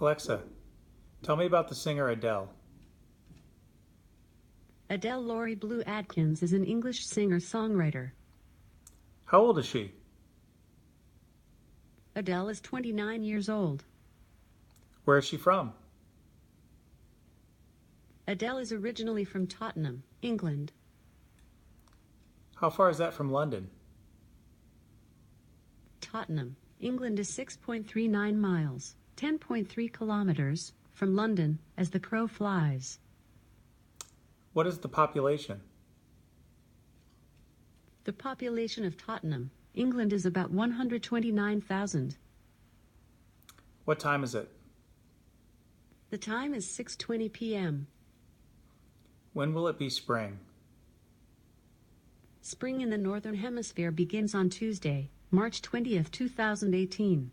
Alexa, tell me about the singer Adele. Adele Laurie Blue Adkins is an English singer-songwriter. How old is she? Adele is 29 years old. Where is she from? Adele is originally from Tottenham, England. How far is that from London? Tottenham, England is 6.39 miles, 10.3 kilometers, from London as the crow flies. What is the population? The population of Tottenham, England is about 129,000. What time is it? The time is 6:20 p.m. When will it be spring? Spring in the Northern Hemisphere begins on Tuesday, March 20th, 2018.